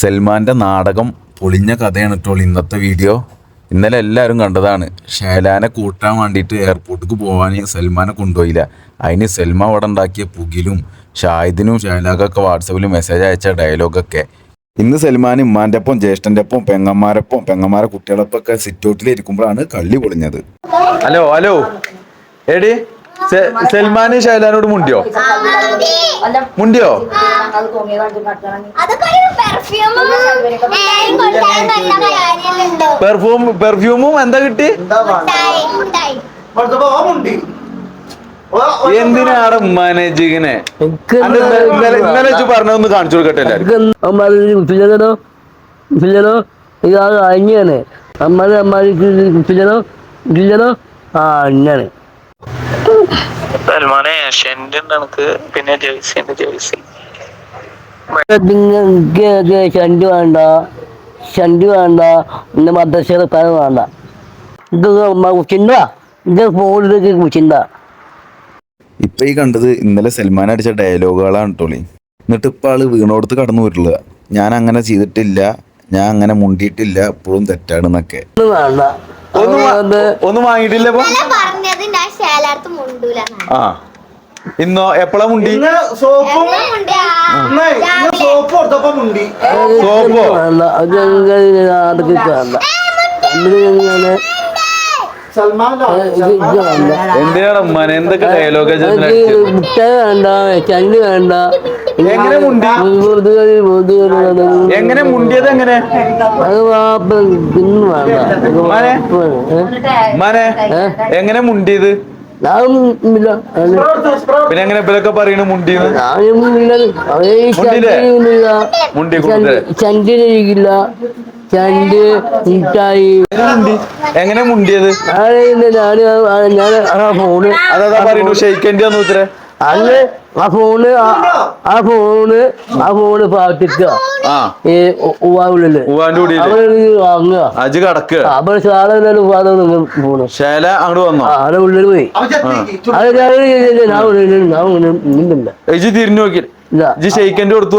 സൽമാൻ്റെ നാടകം പൊളിഞ്ഞ കഥയാണ് കേട്ടോ ഇന്നത്തെ വീഡിയോ. ഇന്നലെ എല്ലാവരും കണ്ടതാണ്. ഷൈലാനെ കൂട്ടാൻ വേണ്ടിയിട്ട് എയർപോർട്ടിലേക്ക് പോകാൻ സൽമാനെ കൊണ്ടുപോയില്ല. അതിന് സൽമാൻ അവിടെ ഉണ്ടാക്കിയ പുകിലും ഷാഹിദിനും ഷൈലാക്കൊക്കെ വാട്സപ്പിൽ മെസ്സേജ് അയച്ച ഡയലോഗൊക്കെ. ഇന്ന് സൽമാൻ ഉമ്മാൻ്റെ ഒപ്പം ജ്യേഷ്ഠൻ്റെ ഒപ്പം പെങ്ങന്മാരെ കുട്ടികളൊപ്പം ഒക്കെ സിറ്റ് ഔട്ടിലിരിക്കുമ്പോഴാണ് കള്ളി പൊളിഞ്ഞത്. ഹലോ ഹലോ എടി സൽമാന് ഷൈലാനോട് മുണ്ടിയോ? പെർഫ്യൂമും എന്താ കിട്ടി? എന്തിനാണ് ഉമ്മാനെ ജിഗിനെ ഇന്നലെ പറഞ്ഞൊന്ന് കാണിച്ചു കൊടുക്കട്ടെ എല്ലാരും. സൽമാനെ പിന്നെ ജേഴ്സി ഷണ്ട് വേണ്ട പിന്നെ മദ്രസയുടെ സ്ഥലം വേണ്ട. ഇപ്പൊ ഈ കണ്ടത് ഇന്നലെ സൽമാൻ അടിച്ച ഡയലോഗുകളാണ് ടോളി. എന്നിട്ട് ഇപ്പൊ ആള് വീണോടത്ത് കടന്നു വരില്ല. ഞാൻ അങ്ങനെ ചെയ്തിട്ടില്ല, ഞാൻ അങ്ങനെ മുണ്ടിയിട്ടില്ല, എപ്പോഴും തെറ്റാണെന്നൊക്കെ. ഒന്നും വാങ്ങിയിട്ടില്ല. ഇന്നോ എപ്പോഴാ മുണ്ടി? സോപ്പോ എന്തിനാണ് ഉമ്മാനെ എന്തൊക്കെ ഡയലോഗ്? വേണ്ട, ചണ്ടി വേണ്ട. എങ്ങനെ മുണ്ടി? എങ്ങനെ മുണ്ടിയത്? എങ്ങനെ മാനെ എങ്ങനെ മുണ്ടിയത്? പിന്നെ എങ്ങനെ ഇവരൊക്കെ പറയണ മുണ്ടിന്ന്? ചണ്ടിരിക്കില്ല, ചണ്ട് മിഠായി. എങ്ങനെ മുണ്ടിയത്? ഫോണ് അതാ പറയുന്നു ഷെയ്ക്കൻ്റെ ഒന്ന് ഉത്തരേ. അന്ന് ആ ഫോണ് പാട്ടിക്ക ഷേല അങ്ങോട്ട് വന്നോ? അവിടെ ഉള്ളിൽ പോയി. ഇജ് തിരിഞ്ഞു നോക്കി ഷെയ്ക്കൻ്റെ കൊടുത്തു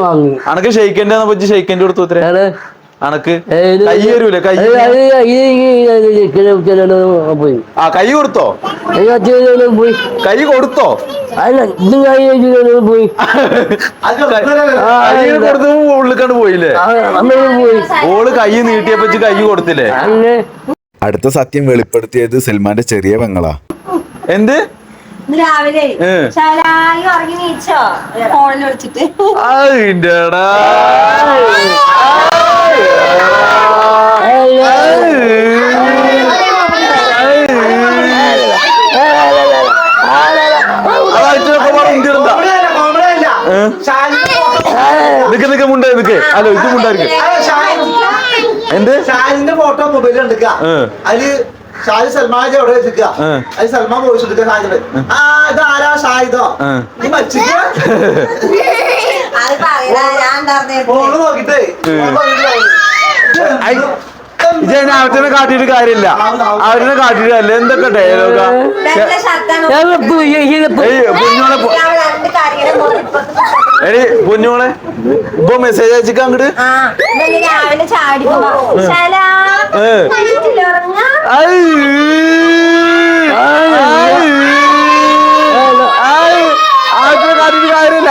വാങ്ങി. അനക്ക് ഷെയ്ക്കൻ്റെ ഷെയ്ക്കൻ്റെ കൊടുത്തു ഉത്തരേ. അനക്ക് കൈ തരൂലേ? പോയി. ആ കൈ കൊടുത്തോ? പോയി. കൈ കൊടുത്തോ? അല്ല ഇത് പോയി. കൈ കൊടുത്ത് ഉള്ളിക്കാണ്ട് പോയില്ലേ? ഓള് കൈ നീട്ടിയപ്പോ കൈ കൊടുത്തില്ലേ? അടുത്ത സത്യം വെളിപ്പെടുത്തിയത് സൽമാന്റെ ചെറിയ പെങ്ങളാ. എന്ത് രാവിലെ ഉറങ്ങി നീച്ചോ ഫോണിൽ വിളിച്ചിട്ട് ഹലോ ഇത് മുണ്ടായിരിക്കും. എന്ത് ഷാജിന്റെ ഫോട്ടോ മൊബൈലിൽ എടുക്ക. അതില് ഷാജി സൽമാൻ എവിടെ വെച്ചിക്ക. അത് സൽമാൻ വോയിസ് എടുക്ക. ഷാജില് ഇത് ആരാ ഷാഹിദോ നീ മച്ചിക്ക ഫോണ് നോക്കിട്ടേ അവനെ കാട്ടിട്ട് കാര്യമില്ല. അവനെ കാട്ടിട്ട് അല്ല എന്തൊക്കെ ഡയലോഗാ. പൊന്നോളെ ഇപ്പൊ മെസ്സേജ് അയച്ചിക്ക അങ്ങോട്ട്. കാട്ടിട്ട് കാര്യമില്ല.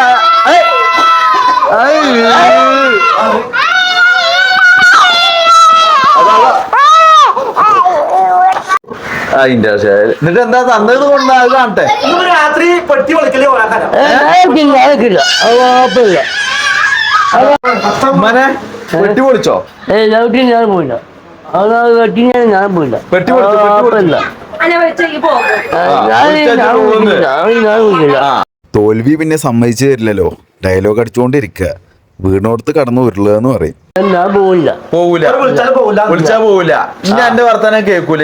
എന്നിട്ട് എന്താ തന്നത് കൊണ്ട് അത് കാണട്ടെ. രാത്രി പെട്ടി വിളിക്കലേ മനെ പെട്ടി പൊളിച്ചോ? ഞാൻ പോയില്ല. ഞാൻ പോയില്ല. പെട്ടി തോൽവി പിന്നെ സമ്മതിച്ചു തരില്ലല്ലോ. ഡയലോഗ് അടിച്ചുകൊണ്ടിരിക്കുക. വീടിനോടത്ത് കടന്നു വരില്ലെന്ന് പറയും. ഞാൻ പോവില്ല. വിളിച്ചാ പോവില്ല. ഇനി എന്റെ വർത്താനം കേൾക്കൂല.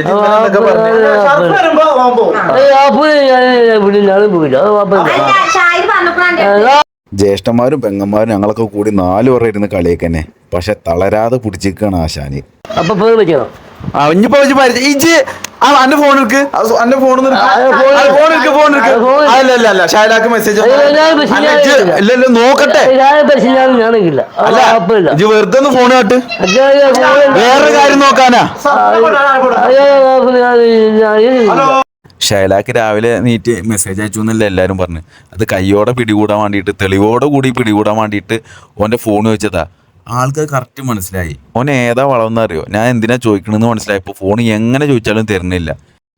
ജ്യേഷ്ഠന്മാരും പെങ്ങന്മാരും ഞങ്ങളൊക്കെ കൂടി 4 പേരെ ഇരുന്ന് കളിയൊക്കെ തന്നെ. പക്ഷെ തളരാതെ പിടിച്ചിരിക്കുകയാണ് ആശാന്. അപ്പൊ ഇനിയിപ്പോ ഇജ്ജ് അന്റെ ഫോൺ എടുക്ക് അന്റെ ഫോൺ അല്ല ഷാലാക്ക് മെസ്സേജ് ഇല്ലല്ലോ നോക്കട്ടെ അല്ല ഇജ്ജ് വെറുതെ ഒന്ന് ഫോൺ കാട്ട് വേറൊരു കാര്യം നോക്കാനാ ഷൈലാക്ക് രാവിലെ നീറ്റ് മെസ്സേജ് അയച്ചു എന്നല്ല എല്ലാവരും പറഞ്ഞു. അത് കയ്യോടെ പിടികൂടാൻ വേണ്ടിയിട്ട് തെളിവോടെ കൂടി പിടികൂടാൻ വേണ്ടിയിട്ട് ഓൻ്റെ ഫോൺ വെച്ചതാ. ആൾക്ക് കറക്റ്റ് മനസ്സിലായി ഓൻ ഏതാ വളവെന്ന് അറിയോ. ഞാൻ എന്തിനാ ചോദിക്കണമെന്ന് മനസ്സിലായപ്പോൾ ഫോൺ എങ്ങനെ ചോദിച്ചാലും തരുന്നില്ല.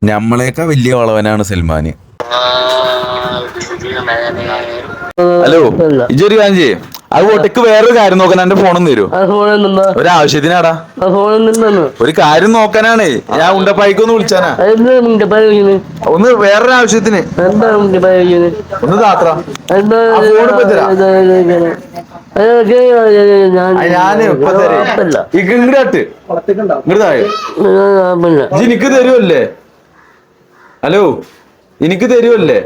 നമ്മളെക്കാൾ വലിയ വളവനാണ് സൽമാന്. ഹലോ ഇജൊരു കാര്യം ചെയ്യേ അത് ഒട്ടക്ക് വേറൊരു കാര്യം നോക്കാൻ എന്റെ ഫോണൊന്നും തരുമോ? ഒരാവശ്യത്തിനാടാ ഒരു കാര്യം നോക്കാനാണ്. ഞാൻ ഉണ്ടപ്പായിക്കൊന്ന് വിളിച്ചാനാ ഒന്ന് വേറൊരു ആവശ്യത്തിന് ഒന്ന് താത്ര ഞാന് ഇപ്പൊ തരേ ഇങ്ങോട്ട് എനിക്ക് തരുമല്ലേ? ഹലോ എനിക്ക് തരുമല്ലേ?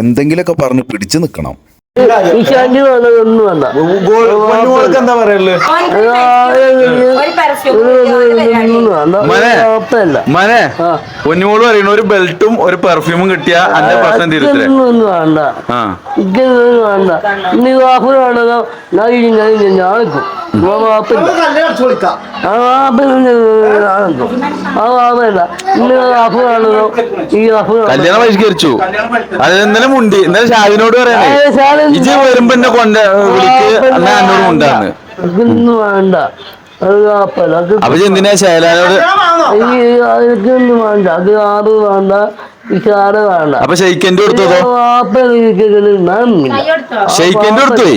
എന്തെങ്കിലൊക്കെ പറഞ്ഞ് പിടിച്ചു നിക്കണം. എന്താ പറയല് മനെ പൊന്നുമോള് പറയണ ഒരു ബെൽറ്റും ഒരു പെർഫ്യൂമും കിട്ടിയ അന്റെ പ്രശ്നം തീരുത്തേ. കല്യാണം ബഹിഷ്കരിച്ചു. അത് ഇന്നലെ മുണ്ടി ഇന്നലെ ഷാഹിനോട് പറയാനേ ഇജ് വരുമ്പോ എന്നെ വിളിക്ക് എന്നാ എന്നോട് മുണ്ടാണ്. അപ്പൊ എന്തിനാ ശൈലാനോട് അപ്പൊ ഷെയ്ക്കന്റെ അടുത്തോ? ഷെയ്ക്കന്റെ അടുത്തേ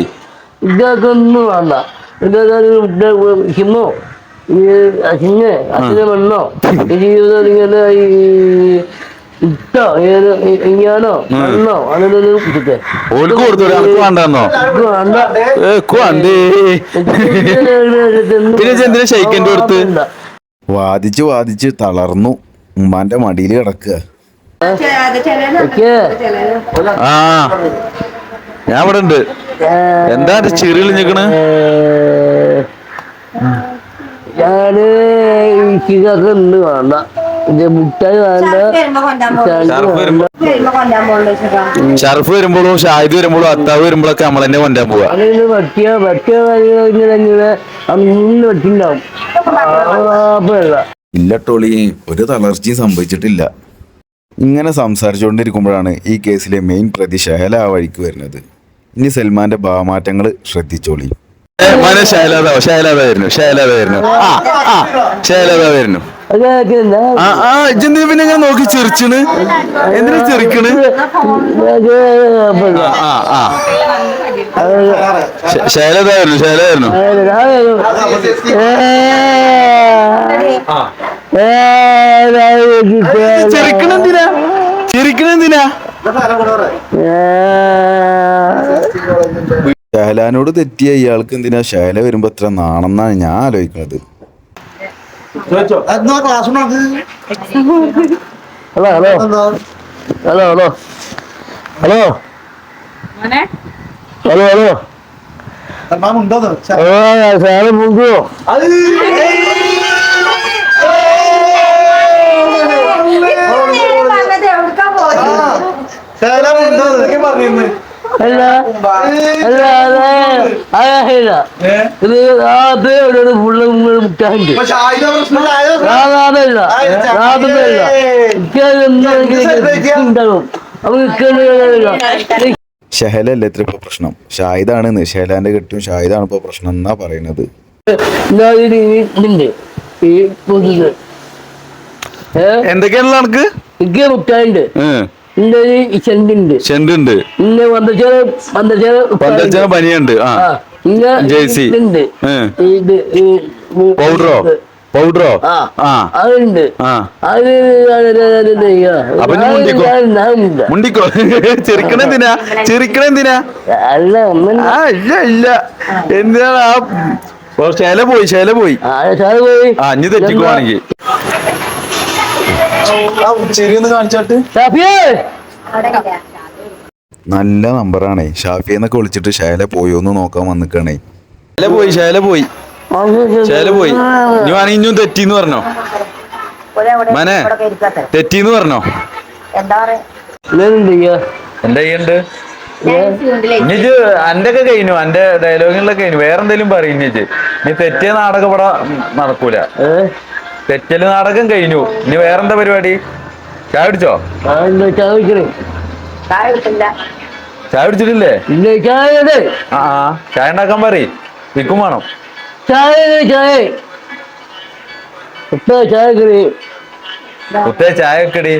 ഇതൊന്നും വേണ്ട. ഹിമോ അച്ഛനെ മണ്ണോ ജീവിതം ഇങ്ങനെ ഇട്ടോ ഇങ്ങാനോ മണ്ണോ അതൊന്നും വാദിച്ച് വാദിച്ച് തളർന്നു. ഉമ്മാന്റെ മടിയിൽ കിടക്കുക. ആ ഞാൻ ഇവിടെ ഉണ്ട്. എന്താ ചെറിയ നിക്കണ്? ഞാന് ഇതൊക്കെ വേണ്ട മുട്ടായി വേണ്ട. ഷർഫ് വരുമ്പോഴും ഷാഹിദ് വരുമ്പോഴും അത്താവ് വരുമ്പോഴൊക്കെ നമ്മൾ തന്നെ കൊണ്ടാൻ പോവാ. ഇല്ല ടോളി ഒരു തളർച്ചയും സംഭവിച്ചിട്ടില്ല. ഇങ്ങനെ സംസാരിച്ചുകൊണ്ടിരിക്കുമ്പോഴാണ് ഈ കേസിലെ മെയിൻ പ്രതി ഷഹല ആ വഴിക്ക് വരുന്നത്. ഇനി സൽമാന്റെ ഭാവമാറ്റങ്ങൾ ശ്രദ്ധിച്ചോളി. പിന്നെ ഞാൻ നോക്കി ചിരിച്ചണ്. എന്തിനാ ചിരിക്കണ്? ശൈലതായിരുന്നു ശൈലതായിരുന്നു ചിരിക്കണെന്തിനാ ചിരിക്കണെന്തിനാ? ഷഹലാനോട് തെറ്റിയ ഇയാൾക്ക് എന്തിനാ ഷഹല വരുമ്പോ എത്ര നാണെന്നാണ് ഞാൻ ആലോചിക്കുന്നത്. Hello hello hello hello hello hello hello sir പോകുമോ? അല്ല അല്ല അതല്ല ഇത് ആദ്യം ഫുള്ള് മുട്ടാണ്ട് ഉണ്ടാവും. ഷഹലല്ലേ ഇത്ര ഇപ്പൊ പ്രശ്നം? ഷാഹിദാണ്. ഷഹലാന്റെ കെട്ടും ഷാഹിദാണ് ഇപ്പൊ പ്രശ്നം എന്നാ പറയുന്നത്. എന്തൊക്കെയാണല്ലോ നമുക്ക് മുട്ടാണ്ട് പനിയുണ്ട്. ജേഴ്സി പൗഡറോ പൗഡറോ അതുണ്ട്. അപ്പൊ മുണ്ടിക്കോ. ചെറുക്കണെന്തിനാ ചെറുക്കണെന്തിനാ? ഇല്ല ഇല്ല എന്തിനാണ് ആ ശേല പോയി ശേല പോയി. അഞ്ഞ് തെറ്റിക്കുവാണെങ്കിൽ ചെറിയൊന്ന് കാണിച്ചാട്ട്. നല്ല നമ്പറാണേ. ഷാഫിന്നൊക്കെ വിളിച്ചിട്ട് ശൈല പോയോന്ന് നോക്കാൻ വന്നിക്കണേ. ശൈല പോയി ഇനി വേണമെങ്കിൽ ഇഞ്ഞും തെറ്റിന്ന് പറഞ്ഞോ. മനെ തെറ്റിന്ന് പറഞ്ഞോ. എന്താ പറയാ എന്താ ചെയ്യണ്ട് ഇനി അന്റെ ഒക്കെ കഴിഞ്ഞു, അന്റെ ഡയലോഗിലൊക്കെ കഴിഞ്ഞു. വേറെ എന്തെങ്കിലും പറയും ഇനി നീ തെറ്റിയ നാടകം ഇവിടെ നടക്കൂല. തെറ്റല് നാടകം കഴിഞ്ഞു. ഇനി വേറെന്താ പരിപാടി? ചായ കുടിച്ചോ? ചായ കുടിച്ചിട്ടില്ലേ? ആ ചായ ഉണ്ടാക്കാൻ പറയും. വിൽക്കും വേണം കുത്തേ ചായ വെക്കടി.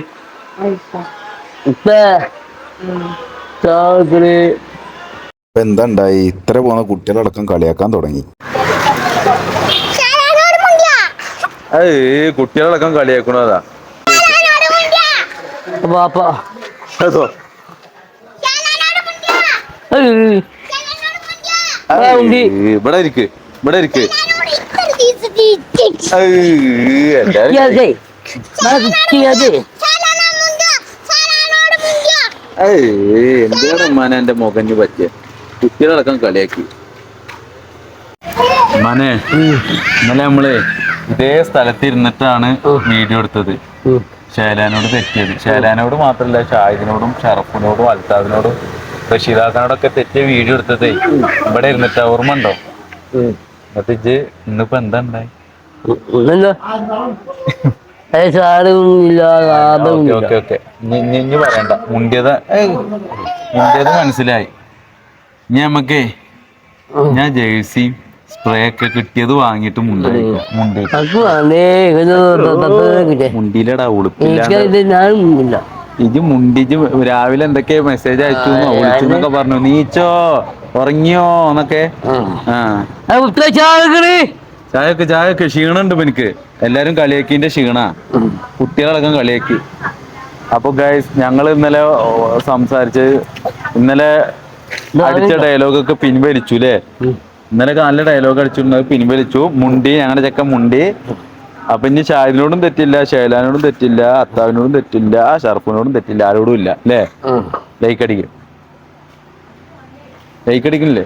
എന്താ ഉണ്ടായി? ഇത്ര പോന്ന കുട്ടികളടക്കം കളിയാക്കാൻ തുടങ്ങി. കുട്ടികളടക്കം കളിയാക്കണതാ. ഇവിടെ ഇരിക്ക്, ഇവിടെ ഇരിക്ക്. എന്താണ് മനെ എന്റെ മുഖഞ്ഞു പറ്റിയ? കുട്ടികളടക്കം കളിയാക്കി. മനെ ഇന്നലെ നമ്മള് ഇതേ സ്ഥലത്തിരുന്നിട്ടാണ് വീഡിയോ എടുത്തത്. ശൈലാനോട് തെറ്റിയത്. ശൈലാനോട് മാത്രല്ല, ഷാഹിദിനോടും ഷറഫിനോടും അൽത്താദിനോടും റഷീദാക്കാനോടൊക്കെ തെറ്റിയ വീഡിയോ എടുത്തതേ ഇവിടെ ഇരുന്നിട്ട്. ഓർമ്മ ഉണ്ടോ? എന്നിട്ട് ഇജ്ജ് ഇന്നിപ്പോ എന്താ ഉണ്ടായി? ഇനി പറയണ്ട. മുണ്ടിയത് മനസ്സിലായി. ഇനി നമുക്കേ ഞാൻ ജേഴ്സിയും സ്പ്രേ ഒക്കെ കിട്ടിയത് വാങ്ങിട്ട് മുണ്ടിയിലടാ ഉളുപ്പില്ല. ഇത് മുണ്ടിച്ച് രാവിലെ എന്തൊക്കെ മെസ്സേജ് അയച്ചു വിളിച്ചെന്നൊക്കെ പറഞ്ഞു. നീച്ചോ ഉറങ്ങിയോ എന്നൊക്കെ. ചായക്ക് ക്ഷീണുണ്ട് എനിക്ക്. എല്ലാരും കളിയാക്കിന്റെ ക്ഷീണ. കുട്ടികളടക്കം കളിയാക്കി. അപ്പൊ ഗൈസ് ഞങ്ങൾ ഇന്നലെ സംസാരിച്ച് ഇന്നലെ അടിച്ച ഡയലോഗൊക്കെ പിൻവലിച്ചു അല്ലേ? ഇന്നലെ നല്ല ഡയലോഗ് അടിച്ചിരുന്നത് പിൻവലിച്ചു. മുണ്ടി, ഞങ്ങളുടെ ചെക്കൻ മുണ്ടി. അപ്പൊ ഇനി ഷാഹിദിനോടും തെറ്റില്ല, ഷൈലാനോടും തെറ്റില്ല, അത്താവിനോടും തെറ്റില്ല, ഷർഫിനോടും തെറ്റില്ല, ആരോടും ഇല്ല അല്ലേ? ലൈക്ക് അടിക്കും. ലൈക്ക് അടിക്കുന്നില്ലേ?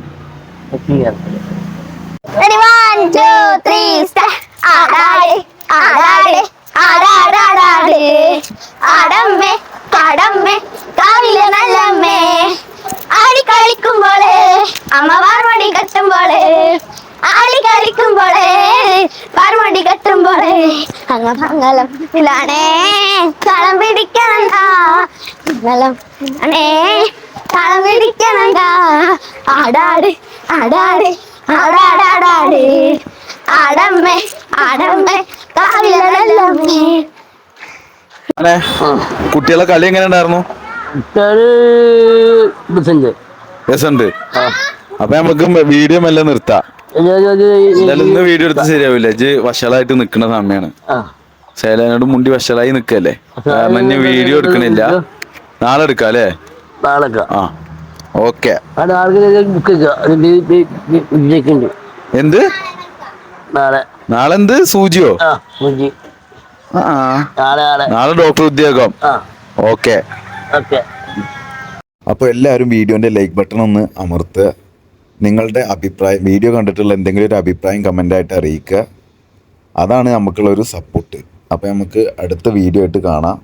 കളിക്കുമ്പോള് അമ്മ വാർമടി കെട്ടുമ്പോള് ആളി കളിക്കുമ്പോളേ പാർമടി കെട്ടുമ്പോളേ അങ്ങ മംഗലത്തിലാണേ കളം പിടിക്കണണ്ടാ. കളം പിടിക്കണണ്ടാ. ആടാട് ആടാട് ആടാടാടാട് ആടമ്മേ ആടമ്മേ കാവിലമ്മേ. കുട്ടികളെ കളി എങ്ങനെ ഉണ്ടായിരുന്നു? രസമുണ്ട്. അപ്പൊ നമുക്ക് വീഡിയോ മെല്ലെ നിർത്താം. ഇന്ന് വീഡിയോ എടുത്ത് ശരിയാവില്ല. ഇജ്ജ് വഷളായിട്ട് നിക്കണ സമയാണ്. ശൈലാനോട് മുണ്ടി വഷളായി നിക്കല്ലേ. കാരണം ഇനി വീഡിയോ എടുക്കണില്ല. നാളെ എടുക്കാം അല്ലേ? ആ ഓക്കെ. എന്ത് നാളെ എന്ത് സൂചിയോ? നാളെ ഡോക്ടർ ഉദ്യോഗം. ഓക്കെ. അപ്പോൾ എല്ലാവരും വീഡിയോൻ്റെ ലൈക്ക് ബട്ടൺ ഒന്ന് അമർത്തുക. നിങ്ങളുടെ അഭിപ്രായം, വീഡിയോ കണ്ടിട്ടുള്ള എന്തെങ്കിലും ഒരു അഭിപ്രായം കമൻ്റായിട്ട് അറിയിക്കുക. അതാണ് നമുക്കുള്ളൊരു സപ്പോർട്ട്. അപ്പോൾ നമുക്ക് അടുത്ത വീഡിയോ ആയിട്ട് കാണാം.